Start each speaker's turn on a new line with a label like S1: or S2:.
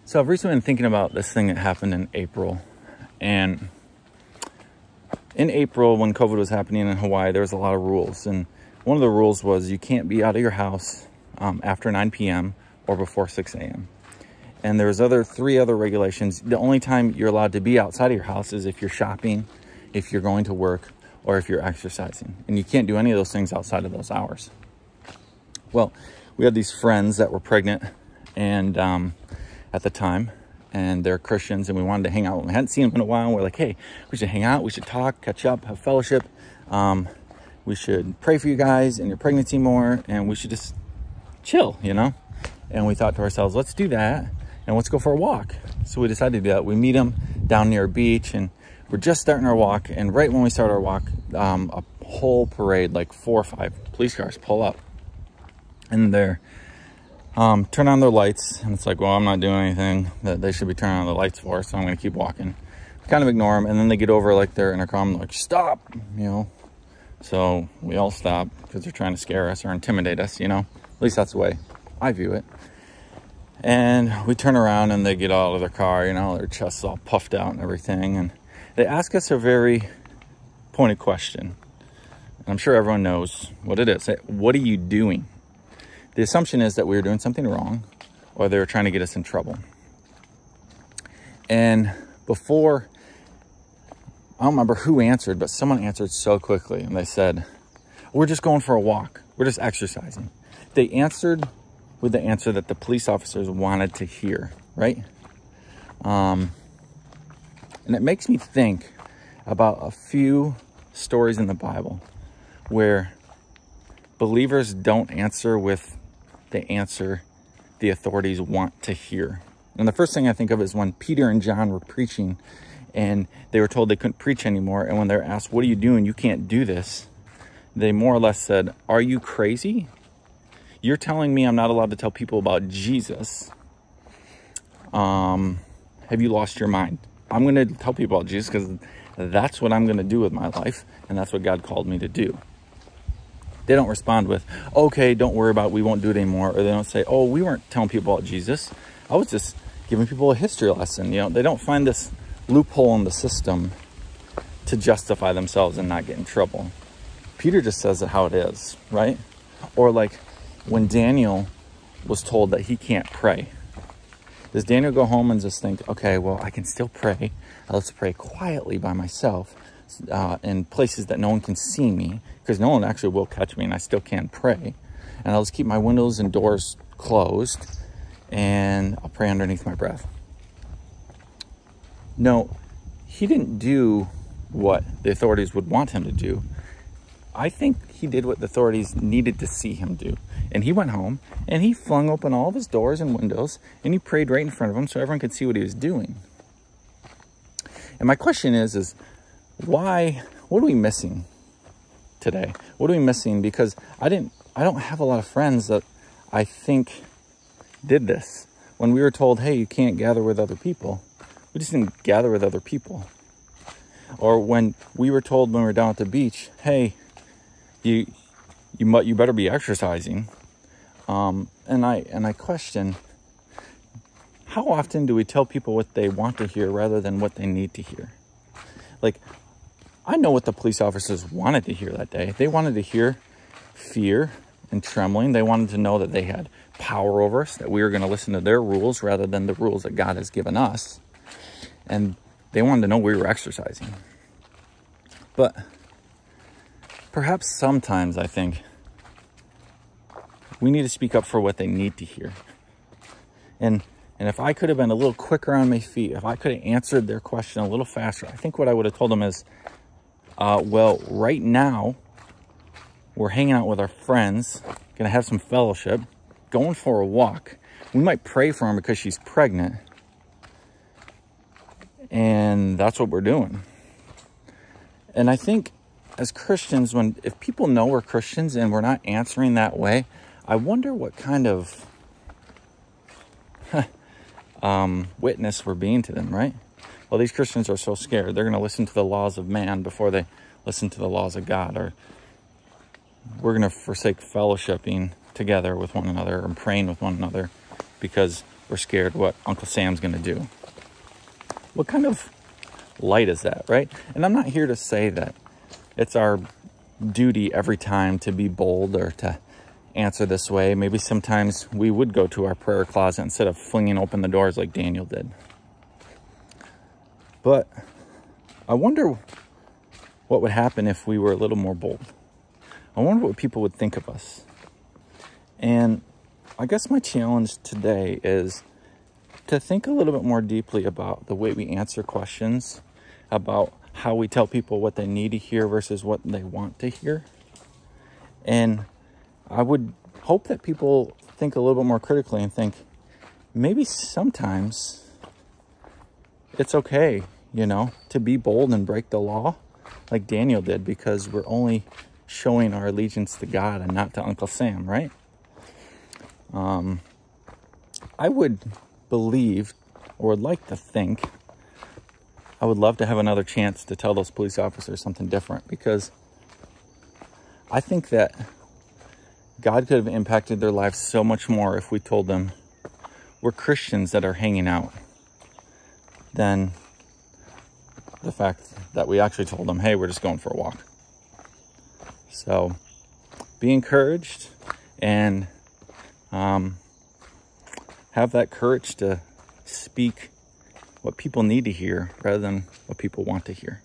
S1: So I've recently been thinking about this thing that happened in April. And in April, when COVID was happening in Hawaii, there was a lot of rules. And one of the rules was you can't be out of your house after 9 p.m. or before 6 a.m. And there's three other regulations. The only time you're allowed to be outside of your house is if you're shopping, if you're going to work, or if you're exercising. And you can't do any of those things outside of those hours. Well, we had these friends that were pregnant and at the time, and they're Christians, and we wanted to hang out. We hadn't seen them in a while. And we're like, hey, we should hang out. We should talk, catch up, have fellowship. We should pray for you guys and your pregnancy more, and we should just chill, you know? And we thought to ourselves, let's do that, and let's go for a walk. So we decided to do that. We meet them down near a beach, and we're just starting our walk. And right when we start our walk, a whole parade, like 4 or 5 police cars pull up. And they're turn on their lights, and it's like, well, I'm not doing anything that they should be turning on the lights for, so I'm going to keep walking. Kind of ignore them, and then they get over like their intercom, like, stop, you know. So we all stop because they're trying to scare us or intimidate us, you know. At least that's the way I view it. And we turn around, and they get out of their car, you know, their chests all puffed out and everything, and they ask us a very pointed question. And I'm sure everyone knows what it is. What are you doing? The assumption is that we were doing something wrong, or they were trying to get us in trouble. And before, I don't remember who answered, but someone answered so quickly, and they said, we're just going for a walk. We're just exercising. They answered with the answer that the police officers wanted to hear, right? And it makes me think about a few stories in the Bible where believers don't answer with the answer the authorities want to hear. And the first thing I think of is when Peter and John were preaching, and they were told they couldn't preach anymore. And when they're asked, what are you doing? You can't do this. They more or less said, are you crazy? You're telling me I'm not allowed to tell people about Jesus. Have you lost your mind? I'm going to tell people about Jesus because that's what I'm going to do with my life. And that's what God called me to do. They don't respond with, okay, don't worry about it, we won't do it anymore. Or they don't say, oh, we weren't telling people about Jesus. I was just giving people a history lesson. You know, they don't find this loophole in the system to justify themselves and not get in trouble. Peter just says it how it is, right? Or like when Daniel was told that he can't pray. Does Daniel go home and just think, okay, well, I can still pray. Let's pray quietly by myself in places that no one can see me, because no one actually will catch me, and I still can pray. And I'll just keep my windows and doors closed, and I'll pray underneath my breath. No, he didn't do what the authorities would want him to do. I think he did what the authorities needed to see him do. And he went home, and he flung open all of his doors and windows, and he prayed right in front of them so everyone could see what he was doing. And my question is why, what are we missing today? What are we missing? Because I don't have a lot of friends that I think did this. When we were told, hey, you can't gather with other people, we just didn't gather with other people. Or when we were told when we were down at the beach, hey, you better be exercising. And I question, how often do we tell people what they want to hear rather than what they need to hear? Like, I know what the police officers wanted to hear that day. They wanted to hear fear and trembling. They wanted to know that they had power over us, that we were going to listen to their rules rather than the rules that God has given us. And they wanted to know we were exercising. But perhaps sometimes I think we need to speak up for what they need to hear. And if I could have been a little quicker on my feet, if I could have answered their question a little faster, I think what I would have told them is, well, right now, we're hanging out with our friends, going to have some fellowship, going for a walk. We might pray for her because she's pregnant. And that's what we're doing. And I think as Christians, if people know we're Christians and we're not answering that way, I wonder what kind of witness we're being to them, right? Well, these Christians are so scared. They're going to listen to the laws of man before they listen to the laws of God. Or we're going to forsake fellowshipping together with one another and praying with one another because we're scared what Uncle Sam's going to do. What kind of light is that, right? And I'm not here to say that it's our duty every time to be bold or to answer this way. Maybe sometimes we would go to our prayer closet instead of flinging open the doors like Daniel did. But I wonder what would happen if we were a little more bold. I wonder what people would think of us. And I guess my challenge today is to think a little bit more deeply about the way we answer questions, about how we tell people what they need to hear versus what they want to hear. And I would hope that people think a little bit more critically and think, maybe sometimes it's okay, to be bold and break the law like Daniel did, because we're only showing our allegiance to God and not to Uncle Sam, right? I would believe, or would like to think, I would love to have another chance to tell those police officers something different, because I think that God could have impacted their lives so much more if we told them we're Christians that are hanging out than the fact that we actually told them, hey, we're just going for a walk. So be encouraged and have that courage to speak what people need to hear rather than what people want to hear.